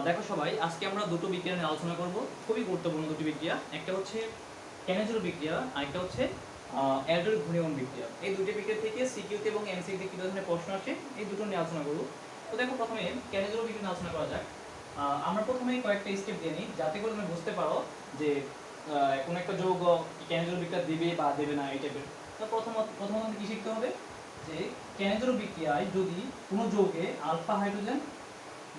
দেখো সবাই, আজকে আমরা দুটো বিক্রিয়া নিয়ে আলোচনা করব। খুবই গুরুত্বপূর্ণ দুটি বিক্রিয়া। একটা হচ্ছে কেনেজুর বিক্রিয়া, আরেকটা হচ্ছে অ্যালডোরিক ঘূর্ণিবন বিক্রিয়া। এই দুটি বিক্রিয়া থেকে সিকিউতে এবং এমসিকিউতে কি ধরনের প্রশ্ন আসে এই দুটো নিয়ে আলোচনা করব। তো দেখো, প্রথমে কেনেজুর বিক্রিয়া নিয়ে আলোচনা করা যাক। আমরা প্রথমে কয়েকটা স্টেপ দিয়ে নিই যাতে করে তুমি বুঝতে পারো যে কোনো একটা যৌগ কেনেজুর বিক্রিয়া দেবে বা দেবে না এই টাইপের। তো প্রথমত কি শিখতে হবে যে কেনেজুর বিক্রিয়ায় যদি কোনো যৌগে আলফা হাইড্রোজেন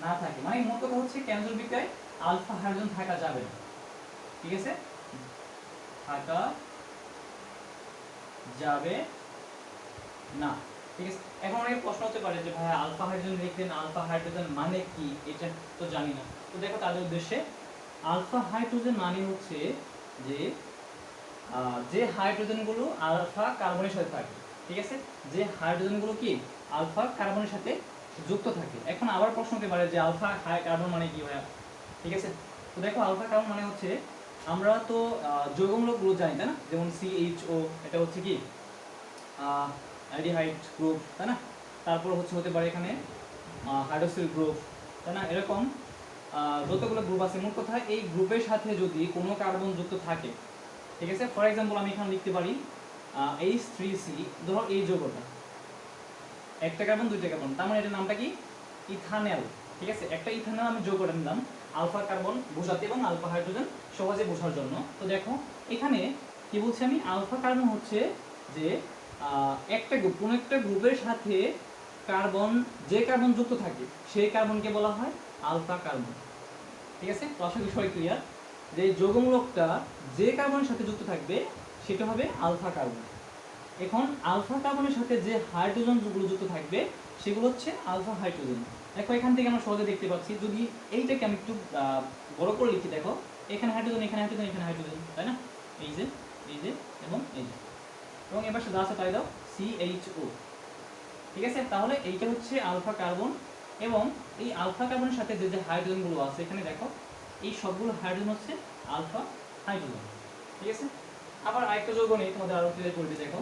না থাকে, মানে মোট কথা হচ্ছে কেন্দ্র বিক্রিয়ায় আলফা হাইড্রোজেন থাকা যাবে না। ঠিক আছে, থাকা যাবে না। ঠিক আছে, এখন অনেক প্রশ্ন হতে পারে যে ভাই আলফা হাইড্রোজেন লিখলেন, আলফা হাইড্রোজেন মানে কি, এটা তো জানি না। তো দেখো, তাদের উদ্দেশ্যে আলফা হাইড্রোজেন মানে হচ্ছে যে যে হাইড্রোজেনগুলো আলফা কার্বনের সাথে থাকে। ঠিক আছে, যে হাইড্রোজেনগুলো কি আলফা কার্বনের সাথে যুক্ত থাকে। এখন আবার প্রশ্ন হতে পারে যে আলফা কার্বন মানে কি ভাইয়া? ঠিক আছে, তো দেখো আলফা কার্বন মানে হচ্ছে, আমরা তো যৌগমূলকগুলো জানি তাই না, যেমন CHO, এটা হচ্ছে কি অ্যালডিহাইড গ্রুপ তাই না। তারপর হতে পারে এখানে হাইড্রোক্সিল গ্রুপ তাই না। এরকম যতগুলো গ্রুপ আছে, মোট কথা এই গ্রুপের সাথে যদি কোনো কার্বন যুক্ত থাকে, ঠিক আছে, ফর এক্সাম্পল আমি এখানে লিখতে পারি H3C। ধরো এই যৌগটা একটা কার্বন দুইটা কার্বন, তার মানে এটার নামটা কি ইথানেল। ঠিক আছে, একটা ইথানেল আমি যৌগটা নিলাম আলফা কার্বন বোঝাতে এবং আলফা হাইড্রোজেন সহজে বোঝার জন্য। তো দেখো এখানে কি বলছি আমি, আলফা কার্বন হচ্ছে যে একটা গ্রুপ, কোনো একটা গ্রুপের সাথে কার্বন, যে কার্বন যুক্ত থাকে সেই কার্বনকে বলা হয় আলফা কার্বন। ঠিক আছে, তো আশা করি সবাই ক্লিয়ার যে যৌগমূলকটা যে কার্বনের সাথে যুক্ত থাকবে সেটা হবে আলফা কার্বন। এখন আলফা কার্বনের সাথে যে হাইড্রোজেনগুলো যুক্ত থাকবে সেগুলো হচ্ছে আলফা হাইড্রোজেন। দেখো এখান থেকে আমরা সহজে দেখতে পাচ্ছি, যদি এইটাকে আমি একটু বড় করে লিখি, দেখো এখানে হাইড্রোজেন, এখানে হাইড্রোজেন, এখানে হাইড্রোজেন তাই না, এই যে এই যে এবং এই যে, এবং এবার যা আছে তাই দাও CHO। ঠিক আছে, তাহলে এইটা হচ্ছে আলফা কার্বন, এবং এই আলফা কার্বনের সাথে যে যে হাইড্রোজেনগুলো আছে এখানে দেখো, এই সবগুলো হাইড্রোজেন হচ্ছে আলফা হাইড্রোজেন। ঠিক আছে, আবার আরেকটা যৌগ নেই, তোমাদের আরো ক্লিয়ার করে দিই। দেখো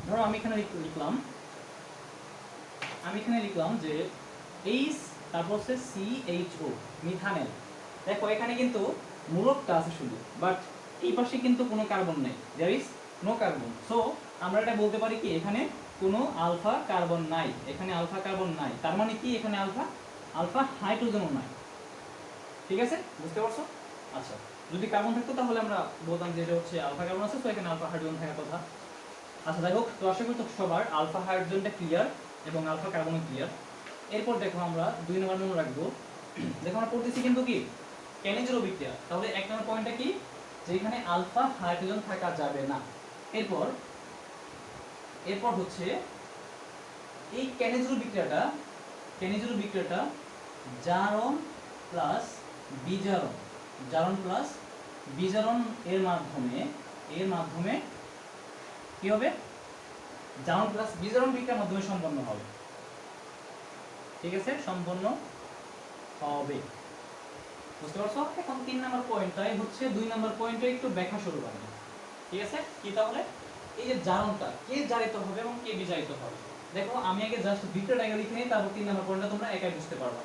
ধরো আমি এখানে লিখলাম যে H, তারপর হচ্ছে CHO, মিথানেল। দেখো এখানে কিন্তু মূলকটা আছে শুধু, বাট এই পাশে কিন্তু কোনো কার্বন নেই, there is no carbon. So আমরা এটা বলতে পারি কি, এখানে কোনো আলফা কার্বন নাই, এখানে আলফা কার্বন নাই, তার মানে কি এখানে আলফা হাইড্রোজেনও নাই। ঠিক আছে, বুঝতে পারছো? আচ্ছা, যদি কার্বন থাকতো তাহলে আমরা বলতাম যে এটা হচ্ছে আলফা কার্বন আছে, তো এখানে আলফা হাইড্রোজেন থাকার কথা। আচ্ছা যাই হোক, তো আশা করি তো সবার আলফা হাইড্রোজেনটা ক্লিয়ার এবং আলফা কার্বন ক্লিয়ার। এরপর দেখো আমরা 2 নম্বর মনে রাখবো। দেখো আমরা পড়তেছি কিন্তু কি কেনেজুর বিক্রিয়া, তাহলে 1 নম্বর পয়েন্টটা কি, যে এখানে আলফা হাইড্রোজেন থাকা যাবে না। এরপর হচ্ছে এই কেনেজুর বিক্রিয়াটা জারণ প্লাস বিজারণ এর মাধ্যমে কি হবে, জারণ প্লাস বিজারণ বিক্রিয়ার মাধ্যমে সম্পন্ন হবে। ঠিক আছে, সম্পন্ন হবে, বুঝতে পারছো? এখন 3 নম্বর পয়েন্টটাই হচ্ছে 2 নম্বর পয়েন্টে একটু ব্যাখ্যা শুরু করব। ঠিক আছে, কি তাহলে এই যে জারণটা, কে জারিত হবে এবং কে বিজারিত হবে। দেখো আমি আগে জাস্ট বিক্রিয়াটা লিখে নিই, তারপর 3 নম্বর পয়েন্টটা তোমরা একাই বুঝতে পারবে।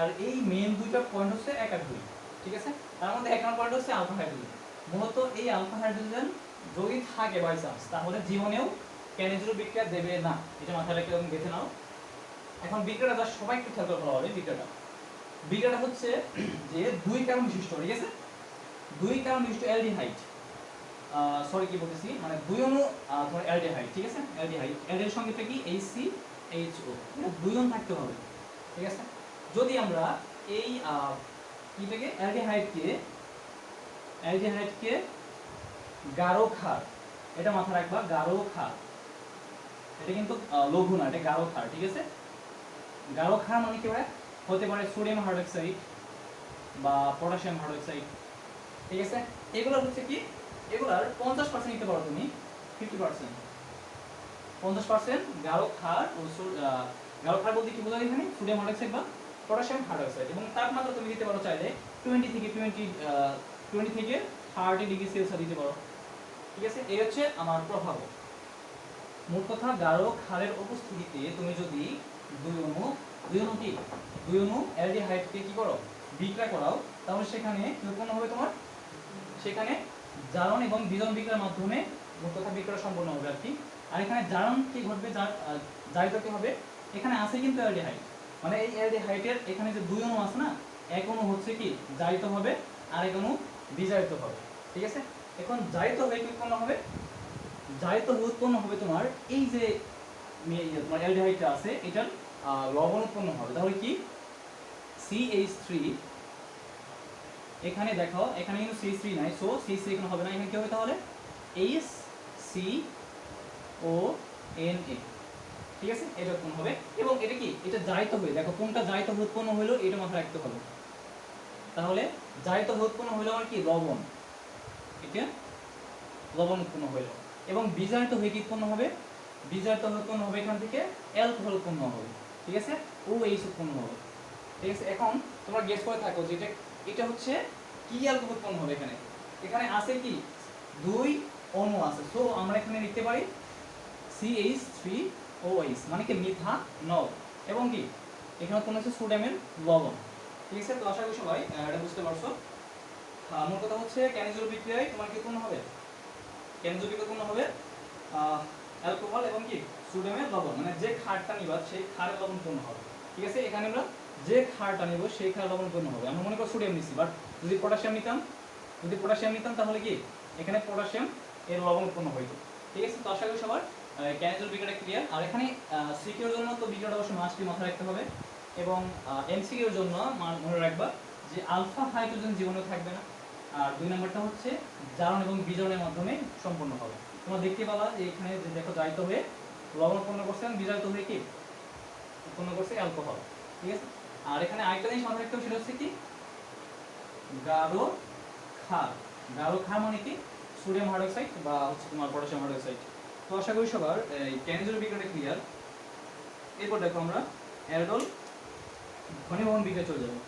আর এই মেইন দুইটা পয়েন্ট হচ্ছে 1 আর 2। ঠিক আছে, তার মধ্যে 1 নম্বর পয়েন্ট হচ্ছে আলফা হাইড্রোজেন। মূলত এই আলফা হাইড্রোজেন যদি থাকে বাই চান্স, তাহলে জীবনেও কেনেজুর বিক্রিয়া দেবে না, এটা মাথায় রেখে তুমি গেঁথে নাও। এখন বিক্রিয়াটা জাস্ট সবাই একটু খেয়াল করে ভালো হবে। বিক্রিয়াটা হচ্ছে যে 2 কার্বন বিশিষ্ট, ঠিক আছে, 2 কার্বন বিশিষ্ট অ্যালডিহাইড, সরি কি বলতেছি, মানে 2 অণু তোমার অ্যালডিহাইড। ঠিক আছে, অ্যালডিহাইড সংকেতটা কি HCHO, 2 অণু থাকতে হবে। ঠিক আছে, যদি আমরা এই কি থেকে অ্যালডিহাইডকে গাঢ় ক্ষার, এটা মাথায় রাখবা, গাঢ় ক্ষার, এটা কিন্তু লঘু না, এটা গাঢ় ক্ষার। ঠিক আছে, গাঢ় ক্ষার মানে কি হতে পারে সোডিয়াম হাইড্রোক্সাইড বা পটাশিয়াম হাইড্রোক্সাইড। ঠিক আছে, এগুলোর হচ্ছে কি, এগুলার 50% নিতে পারো তুমি, 50%, 50% গাঢ় ক্ষার ও গাঢ় ক্ষার বলতে কি বোঝায় এখানে, সোডিয়াম হাইড্রোক্সাইড বা পটাশিয়াম হাইড্রোক্সাইড। এবং তাপমাত্রা তুমি দিতে পারো চাইলে 20 থেকে 30 ডিগ্রি সেলসিয়াস দিতে পারো। ঠিক আছে, এই হচ্ছে আমার প্রভাব। মোট কথা, গাঢ় ক্ষারের উপস্থিতিতে তুমি যদি 2 অণু দুই অণু কি, দুই অণু অ্যালডিহাইডকে কি করো, বিক্রিয়া করাও, তাহলে সেখানে কি উৎপন্ন হবে তোমার, সেখানে জারণ এবং বিজন বিক্রিয়ার মাধ্যমে মোট কথা বিক্রিয়া সম্পন্ন হবে আর কি। আর এখানে জারণ কি ঘটবে, জারিত কি হবে, এখানে আছে কিন্তু অ্যালডিহাইড, মানে এই অ্যালডিহাইডের এখানে যে দুই অণু আছে না, এক অণু হচ্ছে কি জারিত হবে আর এক অণু বিজারিত হবে, ঠিক আছে। এখন জারিত হয়ে কি উৎপন্ন হবে, জারিত হয়ে উৎপন্ন হবে তোমার এই যে তোমার অ্যালডিহাইডটা আছে এটার লবণ উৎপন্ন হবে। তাহলে কি CH3, এখানে দেখো এখানে কিন্তু CH3 নাই, সো CH3 এখানে হবে না, এখানে কি হবে তাহলে HCONA, ঠিক আছে, এটা উৎপন্ন হবে। এবং এটা কি, এটা জারিত হয়ে, দেখো কোনটা জারিত হয়ে উৎপন্ন হলো এটা মাথায় রাখতে হবে। তাহলে জারিত হয়ে উৎপন্ন হলো আমার কি লবণ, এটা লবণ উৎপন্ন হলো। এবং বিজারিত হয়ে কি উৎপন্ন হবে, বিজারিত হয়ে উৎপন্ন হবে এখান থেকে অ্যালকোহল উৎপন্ন হবে, ঠিক আছে, OH উৎপন্ন হবে, ঠিক আছে। এখন তোমরা গেস করে থাকো যে এটা হচ্ছে কি অ্যালকোহল উৎপন্ন হবে। এখানে এখানে আছে কি দুই অণু আছে, সো আমরা এখানে লিখতে পারি CH3OH, মানে কি মিথানল। এবং কি এখানে উৎপন্ন হচ্ছে সোডিয়ামের লবণ, ঠিক আছে। তো আশা করি সবাই এটা বুঝতে পারছো। আমার কথা হচ্ছে ক্যানিজোল বিক্রিয়ায় তোমার কি উৎপন্ন হবে, ক্যানিজোল বিক্রিয়া উৎপন্ন হবে অ্যালকোহল এবং কি সোডিয়ামের লবণ, মানে যে ক্ষারটা নিবা সেই ক্ষারের লবণ উৎপন্ন হবে, ঠিক আছে। এখানে আমরা যে ক্ষারটা নেব সেই ক্ষার লবণ উৎপন্ন হবে। আমরা মনে করি সোডিয়াম নিচ্ছি, বাট যদি পটাশিয়াম নিতাম তাহলে কি এখানে পটাশিয়াম এর লবণ উৎপন্ন হইতো, ঠিক আছে। তো আশা করি সবার ক্যানিজোল বিক্রিয়াটা ক্লিয়ার। আর এখানে সিকিউর জন্য তো বিক্রিয়াটা অবশ্যই মাস্টলি মাথায় রাখতে হবে। এবং এমসিকিউর জন্য মনে রাখবা যে আলফা হাইড্রোজেন জীবনে থাকবে না। আর দুই নম্বরটা হচ্ছে জারণ এবং বিজারণের মাধ্যমে সম্পন্ন হবে। তোমরা দেখতে পালা যে এখানে যে দেখো জারিত হয়ে লবণ উৎপন্ন করছে এবং বিজারিত হয়ে কি উৎপন্ন করছে অ্যালকোহল, ঠিক আছে। আর এখানে আরেকটা জিনিস মাথায় রাখতে হবে, সেটা হচ্ছে কি গাঢ় ক্ষার। গাঢ় ক্ষার মানে কি সোডিয়াম হাইড্রোক্সাইড বা হচ্ছে তোমার পটাশিয়াম হাইড্রোক্সাইড। তো আশা করি সবার ক্যানিজোল বিক্রিয়াটা ক্লিয়ার। এরপর দেখো আমরা অ্যালডোল ঘনীভবন বিক্রিয়া চলে যাবো।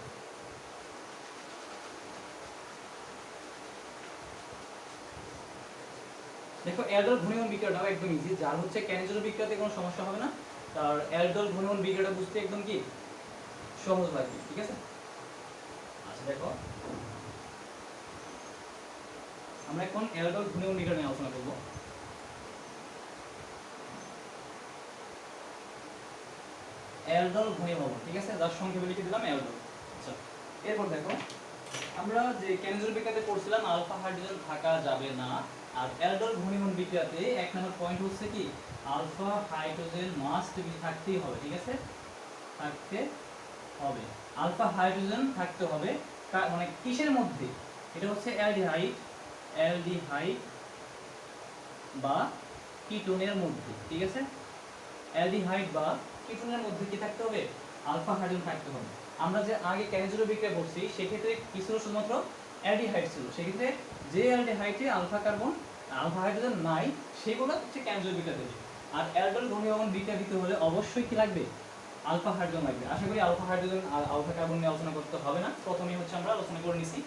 দেখো অ্যালডোল ঘনীভবন বিক্রিয়াটাও একদম ইজি, যার হচ্ছে ক্যানিজোল বিক্রিয়াতে কোনো সমস্যা হবে না। আর অ্যালডোল ঘনীভবন বিক্রিয়াটা বুঝতে একদম কি সহজ লাগবে, ঠিক আছে। আচ্ছা দেখো আমরা এখন অ্যালডোল ঘনীভবন বিক্রিয়া নিয়ে আলোচনা করব। অ্যালডোল ঘনীভবন, ঠিক আছে, যার সংক্ষেপে লিখে দিলাম অ্যালডোল। আচ্ছা এরপর দেখো আমরা যে ক্যানিজোল বিক্রিয়াতে পড়ছিলাম আলফা হাইড্রোজেন থাকা যাবে না। আর অ্যালডোল ঘনীভবন বিক্রিয়াতে এক নম্বর পয়েন্ট হচ্ছে কি আলফা হাইড্রোজেন মাস্ট বি থাকতেই হবে, ঠিক আছে, থাকতে হবে। আলফা হাইড্রোজেন থাকতে হবে, মানে কিসের মধ্যে, এটা হচ্ছে অ্যালডিহাইড বা কিটোনের মধ্যে, ঠিক আছে। অ্যালডিহাইড বা কিটোনের মধ্যে কি থাকতে হবে, আলফা হাইড্রোজেন থাকতে হবে। আমরা যে আগে ক্যানিজোল বিক্রিয়া করছি সেক্ষেত্রে কি ছিল, শুধুমাত্র অ্যালডিহাইড ছিল। সেক্ষেত্রে যে অ্যালডিহাইডে আলফা কার্বন আলফা হাইড্রোজেন নাই সেগুলো হচ্ছে ক্যানিজোল বিক্রিয়া দেবে। আর অ্যালডোল ঘনীভবন বিক্রিয়া দিতে হলে অবশ্যই কি লাগবে, আলফা হাইড্রোজেন লাগবে। আশা করি আলফা হাইড্রোজেন আর আলফা কার্বন নিয়ে আলোচনা করতে হবে না, প্রথমেই হচ্ছে আমরা আলোচনা করে নিছি।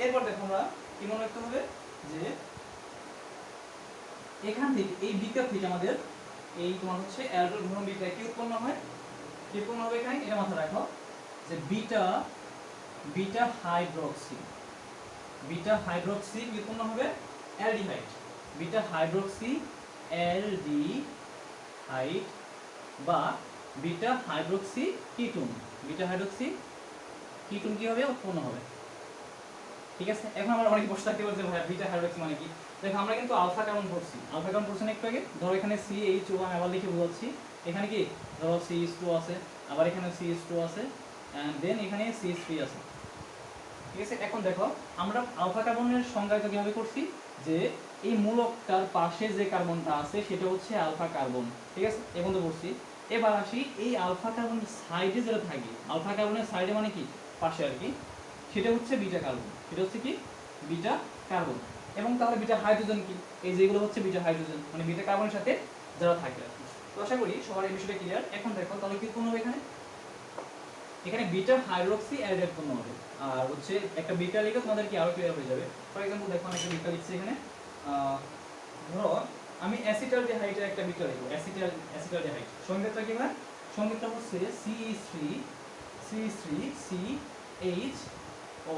এরপর দেখো আমরা কি মনে রাখতে হবে যে এখান থেকে এই বিক্রিয়া থেকে আমাদের এই তোমার হচ্ছে অ্যালডোল ঘনীভবন বিক্রিয়া কি উৎপন্ন হয়, কি উৎপন্ন হবে এখানে, এটা মাথায় রাখো যে বিটা হাইড্রোক্সি কি উৎপন্ন হবে, অ্যালডিহাইড, বিটা হাইড্রোক্সি অ্যালডিহাইড বা বিটা হাইড্রোক্সি কিটোন কি হবে উৎপন্ন হবে, ঠিক আছে। এখন আমরা অনেক প্রশ্ন থাকতে পারছি ভাই বিটা হাইড্রোক্সি মানে কি। দেখো আমরা কিন্তু আলফা কার্বন পড়ছি না একটু আগে। ধরো এখানে CH2 আমি আবার লিখে বোঝাচ্ছি, এখানে কি ধরো CH2 আছে, আবার এখানে CH2 আছে, এন্ড দেন এখানে CH3 আছে, ঠিক আছে। এখন দেখো আমরা আলফা কার্বনের সংজ্ঞায়িত কিভাবে করছি যে এই মূলকটার পাশে যে কার্বনটা আছে সেটা হচ্ছে আলফা কার্বন, ঠিক আছে, এই পর্যন্ত বলছি। এবার আসি এই আলফা কার্বনের সাইডে যেটা থাকে, আলফা কার্বনের সাইডে মানে কি পাশে আর কি, সেটা হচ্ছে বিটা কার্বন, এবং তাহলে বিটা হাইড্রোজেন কি, এই যেগুলো হচ্ছে বিটা হাইড্রোজেন মানে বিটা কার্বনের সাথে যারা থাকে আর কি। তো আশা করি সবার এই বিষয়টা ক্লিয়ার। এখন দেখো তাহলে কি উৎপন্ন হবে এখানে বিটা হাইড্রোক্সি অ্যালডিহাইড উৎপন্ন হবে। আর হচ্ছে একটা বিটা লিখে তোমাদের কি আরো ক্লিয়ার হয়ে যাবে। ফর এক্সাম্পল দেখো আমি একটা বিটা লিখছি এখানে, ধরো আমি অ্যাসিটালডিহাইডের একটা বিটা লিখব, অ্যাসিটালডিহাইড সংকেতটা কি হয়, সংকেতটা হচ্ছে C3CH O,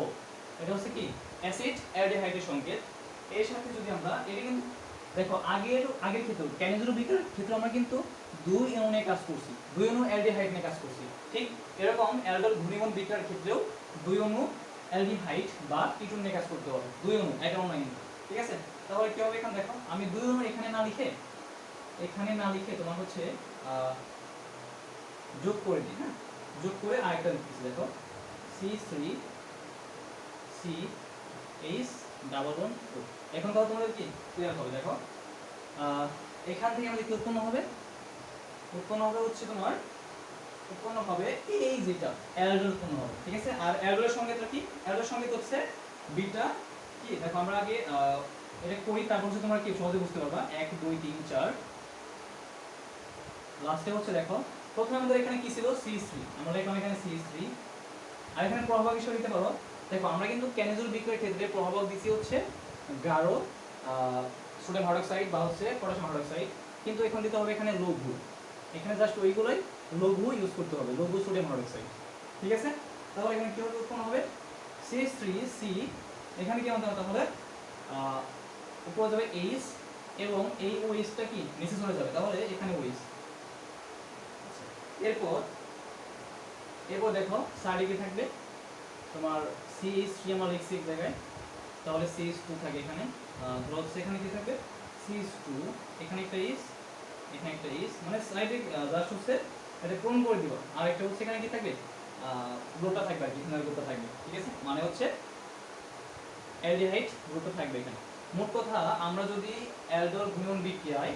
এটা হচ্ছে কি অ্যাসিড অ্যালডিহাইডের সংকেত। এর সাথে যদি আমরা এটা কিন্তু দেখো আগের ক্ষেত্রে ক্যানিজোবিকের ক্ষেত্রে আমরা কিন্তু 2 অণু নিয়ে কাজ করছি, 2 অণু অ্যালডিহাইড নিয়ে কাজ করছি। ঠিক এরকম অ্যালডল ঘূর্ণিবন বিক্রিয়ার ক্ষেত্রেও 2 অণু অ্যালডিহাইড বা কিটোন নিয়ে কাজ করতে হবে, 2 অণু একটা অণু না কিন্তু। ঠিক আছে, তাহলে কি হবে এখানে দেখো আমি 2 অণু এখানে না লিখে তোমার হচ্ছে যোগ করে দিই। হ্যাঁ, যোগ করে আরেকটা লিখতেছি দেখো C3CH11O। এখন তাহলে তোমাদের কি ক্লিয়ার হবে দেখো, এখান থেকে আমাদের কি উৎপন্ন হবে হচ্ছে তোমার উৎপন্ন হবে এই যেটা অ্যালডোল উৎপন্ন হবে। ঠিক আছে, আর অ্যালডোলের সংকেতটা কি? অ্যালডোলের সংকেত হচ্ছে বিটা কি দেখো আমরা আগে এটা করি, তারপর হচ্ছে তোমরা কি সহজে বুঝতে পারবা। 1 2 3 4 লাস্টে হচ্ছে দেখো প্রথমে আমাদের এখানে কি ছিল C3, আমরা লিখলাম এখানে C3। আর এখানে প্রভাবক হিসেবে দিতে পারো, দেখো আমরা কিন্তু ক্যানিজোল বিক্রিয়ার ক্ষেত্রে প্রভাবক দিছি হচ্ছে গাঢ় সোডিয়াম হাইড্রোক্সাইড বা হচ্ছে পটাশিয়াম হাইড্রোক্সাইড, কিন্তু এখন দিতে হবে এখানে লঘু, এখানে জাস্ট ওইগুলোই লঘু ইউজ করতে হবে, লঘু সোডিয়াম হাইড্রোক্সাইড। ঠিক আছে, তাহলে এখানে কি উৎপন্ন হবে CH3C, এখানে কি আমাদের তাহলে উপরে যাবে H এবং এই OH টা কি নিচে চলে যাবে, তাহলে এখানে OH। এরপর দেখো সাইডে কি থাকবে তোমার CH3 আমরা লিখছি এক জায়গায়, তাহলে CH2 থাকে এখানে, ধরো এখানে কি থাকবে CH2, এখানে একটা H, এখানে একটা H, মানে সাইডে জাস্ট হচ্ছে এটা পূরণ করে দিব। আর একটা হচ্ছে এখানে কি থাকবে গ্রুপটা থাকবে আর কি, ইথানল গ্রুপটা থাকবে। ঠিক আছে, মানে হচ্ছে অ্যালডিহাইড গ্রুপটা থাকবে এখানে। মোট কথা আমরা যদি অ্যালডোল ঘূর্ণন বিক্রিয়ায়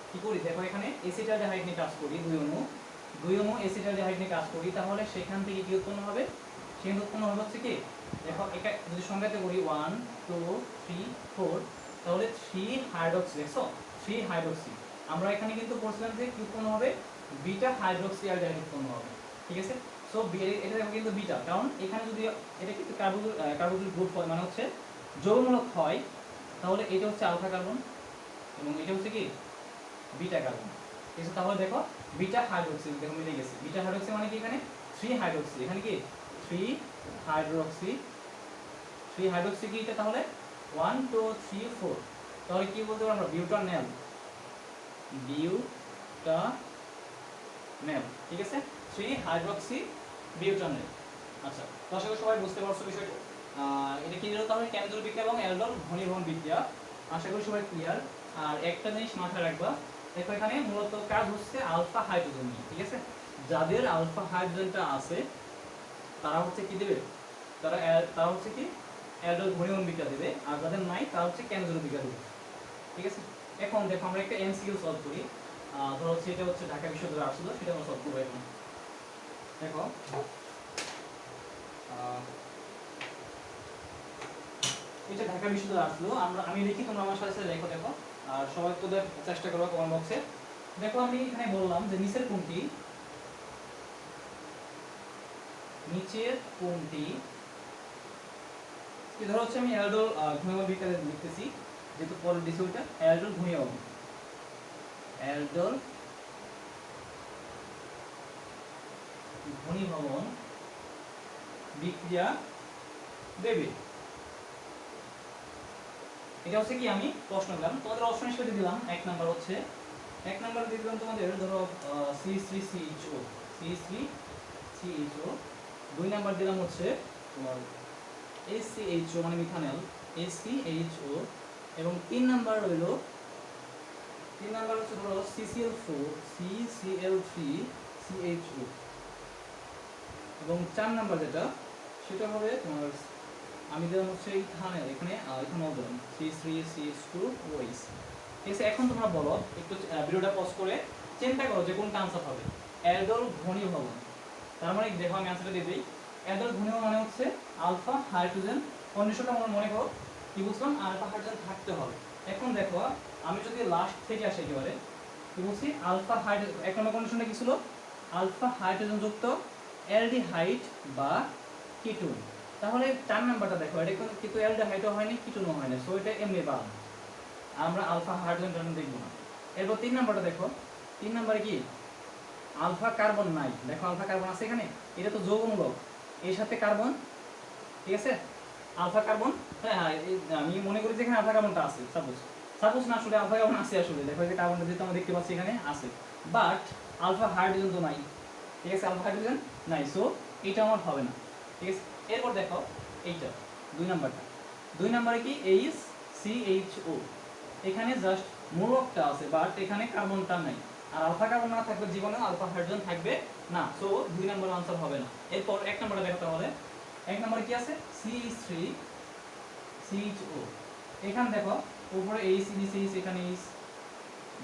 কি করি দেখো এখানে এসিটালডিহাইড নিয়ে কাজ করি, 2 অণু এসিটালডিহাইড নিয়ে কাজ করি, তাহলে সেখান থেকে কি উৎপন্ন হবে? সেখানে উৎপন্ন হবে হচ্ছে কি দেখো এটা যদি সংজ্ঞাতে করি 1 2 3 4, তাহলে 3 হাইড্রোক্সি, দেখছো 3 হাইড্রোক্সি। আমরা এখানে কিন্তু বলছিলাম যে কি উৎপন্ন হবে বিটা হাইড্রোক্সি অ্যালডিহাইড উৎপন্ন হবে। ঠিক আছে, সো এটা দেখো কিন্তু বিটা, কারণ এখানে যদি এটা কিন্তু কার্বক্সিল গ্রুপ হয় মানে হচ্ছে যৌগমূলক হয়, তাহলে এটা হচ্ছে আলফা কার্বন এবং এটা হচ্ছে কি বিটা কার্বন। ঠিক আছে, তাহলে দেখো বিটা হাইড্রোক্সি দেখো মিলে গেছে। বিটা হাইড্রোক্সি মানে কি এখানে 3 হাইড্রোক্সি, এখানে কি 3 হাইড্রোক্সি কি এটা তাহলে 1 2 3 4, তাহলে কি বলতে পারবো আমরা বিউটানেল। ঠিক আছে, 3 হাইড্রোক্সি বিউটানেল। আচ্ছা, তো আশা করি সবাই বুঝতে পারছো বিষয়টা। এটা কি হলো তাহলে ক্যানিজোল বিক্রিয়া এবং অ্যালডোল ঘনীভবন বিক্রিয়া, আশা করি সবাই ক্লিয়ার। আর একটা জিনিস মাথায় রাখবা, দেখো এখানে মূলত কাজ হচ্ছে আলফা হাইড্রোজেন নিয়ে। ঠিক আছে, যাদের আলফা হাইড্রোজেনটা আছে তারা হচ্ছে কি দেবে, তারা হচ্ছে কি অ্যালডোল ঘনীভবন বিক্রিয়া দেবে, আর যাদের নাই তারা হচ্ছে ক্যানিজোল বিক্রিয়া দেবে। ঠিক আছে, এখন দেখো আমরা একটা এমসিকিউ সলভ করি। ধরো হচ্ছে এটা হচ্ছে ঢাকা বিশ্ববিদ্যালয়ে আসছিল, সেটা আমরা সলভ করবো। এখন দেখো এটা ঢাকা বিশ্ববিদ্যালয়ে আসলো, আমি লিখি, তোমরা আমার সাথে সাথে লেখো। দেখো আর সবাই তো চেষ্টা করো কমেন্ট বক্সে। দেখো আমি এখানে বললাম যে নিচের কোনটি ধরো হচ্ছে আমি অ্যালডোল ঘনীভবন বিক্রিয়া লিখতেছি, যেহেতু পরে দিছি ওইটা অ্যালডোল ঘনীভবন বিক্রিয়া দেবে। এটা হচ্ছে কি আমি প্রশ্ন দিলাম, তোমাদের অপশন হিসেবে দিলাম। এক নাম্বার দিয়ে দিলাম তোমাদের ধরো C3CHO, দুই নাম্বার দিলাম হচ্ছে তোমার HCHO মানে মিথানল, HCHO, এবং তিন নাম্বার হচ্ছে ধরো CCl3CHO, এবং 4 নাম্বার যেটা সেটা হবে তোমার আমি দিলাম হচ্ছে ইথানল, এখানে ইথানল দিলাম C3CH2OH। ঠিক আছে, এখন তোমরা বলো একটু ভিডিওটা পজ করে চিন্তা করো যে কোনটা আনসার হবে। অ্যালডোল ঘনীভবন, তার মানে দেখো আমি আনসারটা দিয়ে দিই। অ্যালডোল ঘনীভবন মানে হচ্ছে আলফা হাইড্রোজেন কন্ডিশনটা আমরা মনে করো কি বুঝলাম, আলফা হাইড্রোজেন থাকতে হবে। এখন দেখো আমি যদি লাস্ট থেকে আসি একেবারে কি বলছি, আলফা হাইড্রোজেন এক নম্বর কন্ডিশনটা কি ছিল, আলফা হাইড্রোজেন যুক্ত অ্যালডিহাইড বা কিটোন। তাহলে 4 নাম্বারটা দেখো, এটা কিন্তু অ্যালডিহাইডও হয়নি কিটোনও হয়নি, সো এটা এমনি বাদ, আমরা আলফা হাইড্রোজেন দেখব না। এরপর 3 নাম্বারটা দেখো, 3 নাম্বারে কি আলফা কার্বন নাই, দেখো আলফা কার্বন আছে এখানে, এটা তো যৌগমূলক, এর সাথে কার্বন, ঠিক আছে, আলফা কার্বন, হ্যাঁ হ্যাঁ আমি মনে করি যে এখানে আলফা কার্বনটা আছে, সাপোজ না, আসলে আলফা কার্বন আছে, আসলে দেখো যে কার্বনটা যেহেতু আমরা দেখতে পাচ্ছি এখানে আছে, বাট আলফা হাইড্রোজেন তো নাই, ঠিক আছে, আলফা হাইড্রোজেন নাই, সো এটা আমার হবে না, ঠিক আছে। এরপর দেখো এইটা 2 নাম্বারটা, 2 নাম্বারে কি এইচ সি এইচ ও, এখানে জাস্ট মূলকটা আছে বাট এখানে কার্বনটা নাই, আর আলফা কার্বন না থাকবে জীবনে আলফা হাইড্রোজেন থাকবে না, সো 2 নাম্বার আনসার হবে না। এরপর 1 নাম্বারে দেখো তাহলে, 1 নাম্বারে কি আছে CH3 CHO, এখানে দেখো উপরে এইচ নিচে এইচ, এখানে এইচ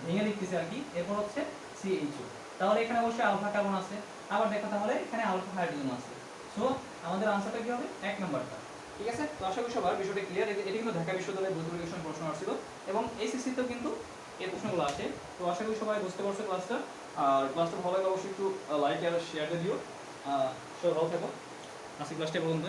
ভেঙে লিখতেছে আর কি, এরপর হচ্ছে CHO, তাহলে এখানে অবশ্যই আলফা কার্বন আছে, আবার দেখো তাহলে এখানে আলফা হাইড্রোজেন আছে, সো আমাদের আনসারটা কি হবে 1 নাম্বারটা, ঠিক আছে। তো আশা করি সবার বিষয়টা ক্লিয়ার। এটা কিন্তু ঢাকা বিশ্ববিদ্যালয়ের ভৌত বিজ্ঞান প্রশ্ন আসছিল এবং এইচএসসি তেও কিন্তু এই প্রশ্নগুলো আসে। তো আশা করি সবাই বুঝতে পারছো ক্লাসটা, আর ক্লাসটা ভালো লাগলে অবশ্যই একটু লাইক আর শেয়ার করে দিও। সবাই ভালো থাকো, আজকে ক্লাসটা পর্যন্ত।